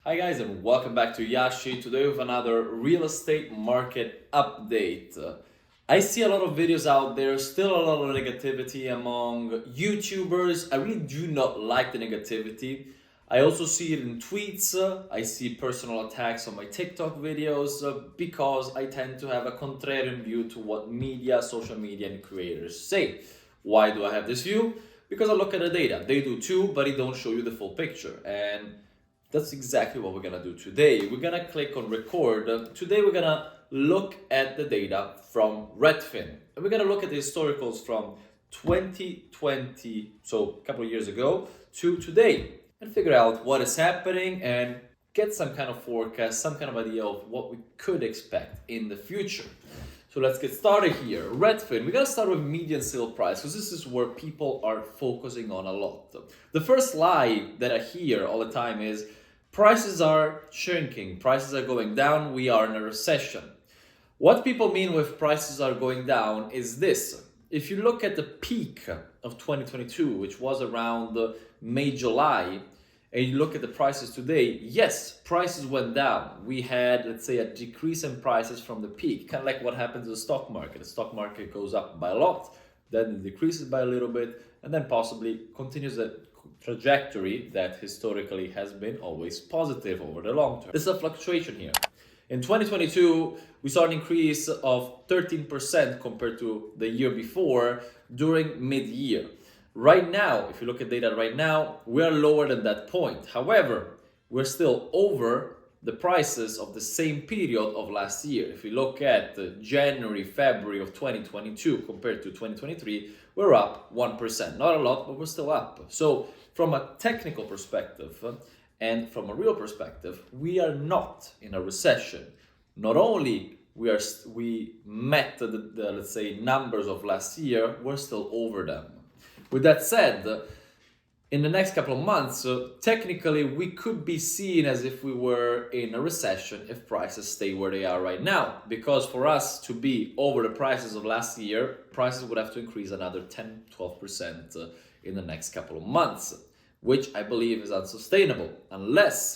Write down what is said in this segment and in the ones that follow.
Hi guys and welcome back to Yashi. Today with another real estate market update. I see a lot of videos out there, still a lot of negativity among YouTubers. I really do not like the negativity. I also see it in tweets. I see personal attacks on my TikTok videos because I tend to have a contrarian view to what media, social media and creators say. Why do I have this view? Because I look at the data. They do too, but it don't show you the full picture. And that's exactly what we're gonna do today. We're gonna click on record. Today we're gonna look at the data from Redfin. And we're gonna look at the historicals from 2020, so a couple of years ago, to today, and figure out what is happening and get some kind of forecast, some kind of idea of what we could expect in the future. So let's get started here. Redfin, we're gonna start with median sale price because this is where people are focusing on a lot. The first lie that I hear all the time is prices are shrinking, prices are going down, we are in a recession. What people mean with prices are going down is this. If you look at the peak of 2022, which was around May, July, and you look at the prices today, yes, prices went down. We had, let's say, a decrease in prices from the peak, kind of like what happens to the stock market. The stock market goes up by a lot, then it decreases by a little bit, and then possibly continues the trajectory that historically has been always positive over the long term. There's a fluctuation here. In 2022, we saw an increase of 13% compared to the year before during mid-year. Right now, if you look at data right now, we are lower than that point. However, we're still over the prices of the same period of last year. If we look at January, February of 2022 compared to 2023, we're up 1%. Not a lot, but we're still up. So from a technical perspective and from a real perspective, we are not in a recession. Not only we met the let's say numbers of last year, we're still over them. With that said, in the next couple of months, technically we could be seen as if we were in a recession if prices stay where they are right now. Because for us to be over the prices of last year, prices would have to increase another 10-12% in the next couple of months, which I believe is unsustainable unless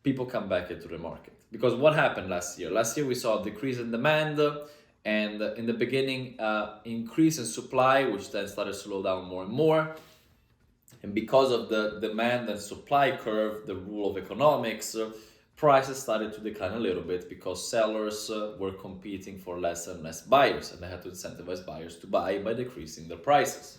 people come back into the market. Because what happened last year? Last year we saw a decrease in demand and in the beginning increase in supply, which then started to slow down more and more. And because of the demand and supply curve, the rule of economics, prices started to decline a little bit because sellers were competing for less and less buyers, and they had to incentivize buyers to buy by decreasing their prices.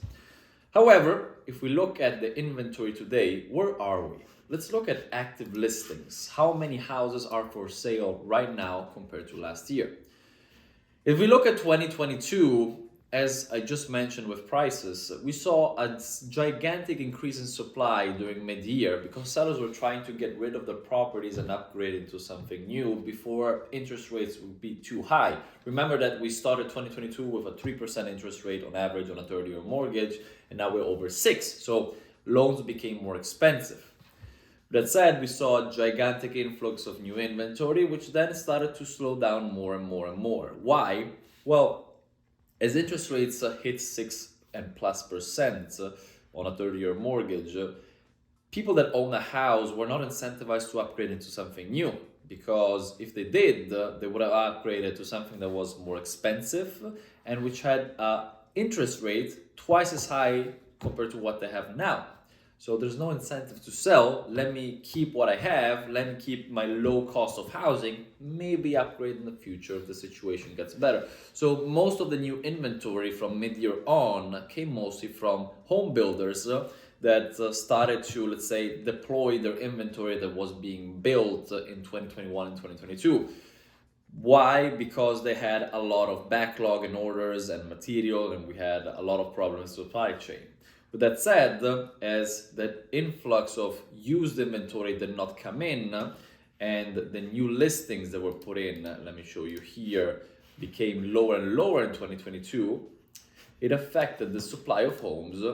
However, if we look at the inventory today, where are we? Let's look at active listings. How many houses are for sale right now compared to last year? If we look at 2022, as I just mentioned with prices, we saw a gigantic increase in supply during mid-year because sellers were trying to get rid of the properties and upgrade into something new before interest rates would be too high. Remember that we started 2022 with a 3% interest rate on average on a 30-year mortgage, and now we're over 6%. So loans became more expensive. That said, we saw a gigantic influx of new inventory, which then started to slow down more and more and more. Why? Well, as interest rates hit 6% and plus on a 30-year mortgage, people that own a house were not incentivized to upgrade into something new, because if they did, they would have upgraded to something that was more expensive and which had interest rate twice as high compared to what they have now. So there's no incentive to sell. Let me keep what I have. Let me keep my low cost of housing. Maybe upgrade in the future if the situation gets better. So most of the new inventory from mid-year on came mostly from home builders that started to, let's say, deploy their inventory that was being built in 2021 and 2022. Why? Because they had a lot of backlog in orders and material, and we had a lot of problems with supply chain. With that said, as that influx of used inventory did not come in and the new listings that were put in, let me show you here, became lower and lower in 2022, it affected the supply of homes,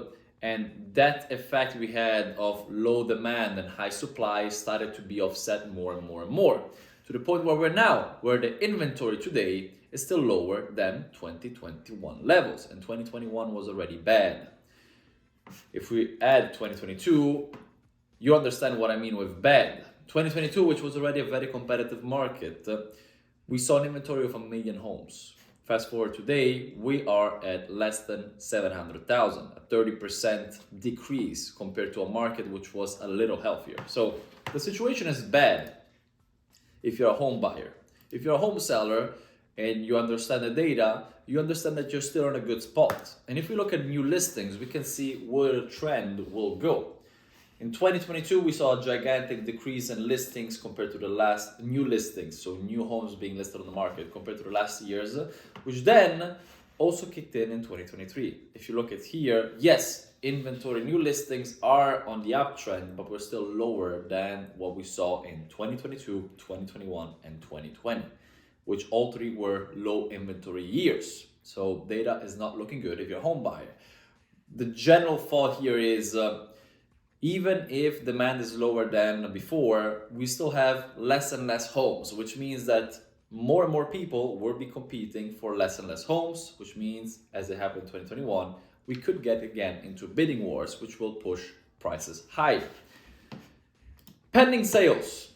and that effect we had of low demand and high supply started to be offset more and more and more, to the point where we're now, where the inventory today is still lower than 2021 levels, and 2021 was already bad. If we add 2022, you understand what I mean with bad. 2022, which was already a very competitive market, we saw an inventory of 1 million homes. Fast forward today, we are at less than 700,000, a 30% decrease compared to a market which was a little healthier. So the situation is bad if you're a home buyer. If you're a home seller and you understand the data, you understand that you're still in a good spot. And if we look at new listings, we can see where the trend will go. In 2022, we saw a gigantic decrease in listings compared to the last new listings, so new homes being listed on the market compared to the last years, which then also kicked in 2023. If you look at here, yes, inventory new listings are on the uptrend, but we're still lower than what we saw in 2022, 2021, and 2020, which all three were low inventory years. So data is not looking good if you're a home buyer. The general thought here is, even if demand is lower than before, we still have less and less homes, which means that more and more people will be competing for less and less homes, which means, as it happened in 2021, we could get again into bidding wars, which will push prices higher. Pending sales.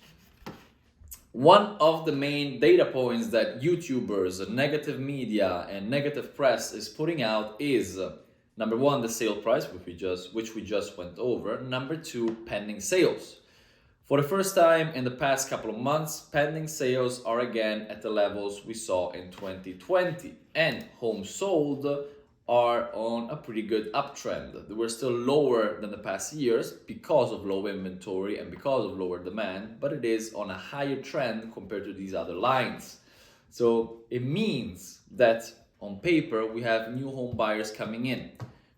One of the main data points that YouTubers, negative media, and negative press is putting out is number one, the sale price, which we just went over. Number two, pending sales. For the first time in the past couple of months, pending sales are again at the levels we saw in 2020. And homes sold are on a pretty good uptrend. They were still lower than the past years because of low inventory and because of lower demand, but it is on a higher trend compared to these other lines. So it means that on paper, we have new home buyers coming in.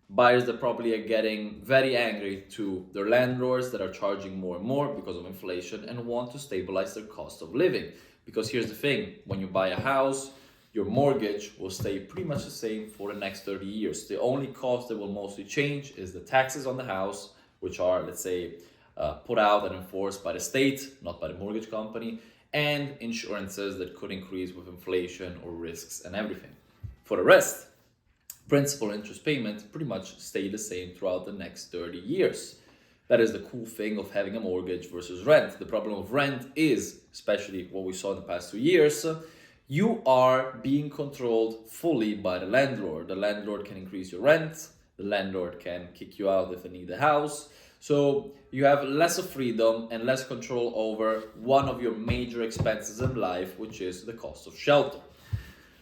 Buyers that probably are getting very angry to their landlords that are charging more and more because of inflation and want to stabilize their cost of living. Because here's the thing, when you buy a house, your mortgage will stay pretty much the same for the next 30 years. The only cost that will mostly change is the taxes on the house, which are, let's say, put out and enforced by the state, not by the mortgage company, and insurances that could increase with inflation or risks and everything. For the rest, principal interest payments pretty much stay the same throughout the next 30 years. That is the cool thing of having a mortgage versus rent. The problem of rent is, especially what we saw in the past 2 years, you are being controlled fully by the landlord. The landlord can increase your rent, the landlord can kick you out if they need a house. So you have less of freedom and less control over one of your major expenses in life, which is the cost of shelter.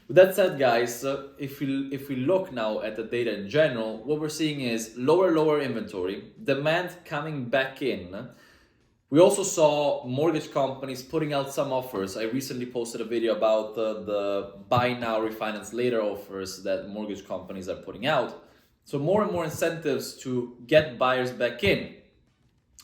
With that said, guys, if we look now at the data in general, what we're seeing is lower inventory, demand coming back in. We also saw mortgage companies putting out some offers. I recently posted a video about the buy now, refinance later offers that mortgage companies are putting out. So more and more incentives to get buyers back in,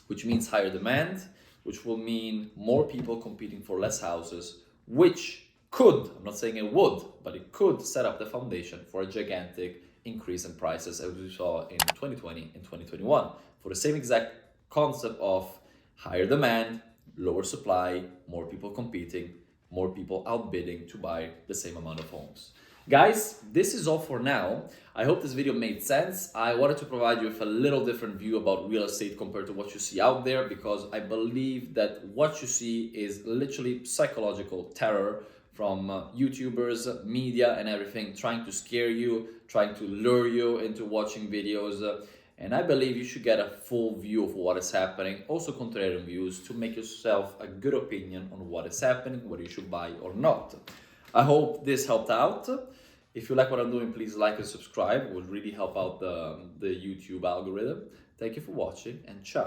which means higher demand, which will mean more people competing for less houses, which could, I'm not saying it would, but it could set up the foundation for a gigantic increase in prices as we saw in 2020 and 2021 for the same exact concept of higher demand, lower supply, more people competing, more people outbidding to buy the same amount of homes. Guys, this is all for now. I hope this video made sense. I wanted to provide you with a little different view about real estate compared to what you see out there, because I believe that what you see is literally psychological terror from YouTubers, media and everything, trying to scare you, trying to lure you into watching videos. And I believe you should get a full view of what is happening, also contrarian views, to make yourself a good opinion on what is happening, whether you should buy or not. I hope this helped out. If you like what I'm doing, please like and subscribe. It would really help out the YouTube algorithm. Thank you for watching, and ciao.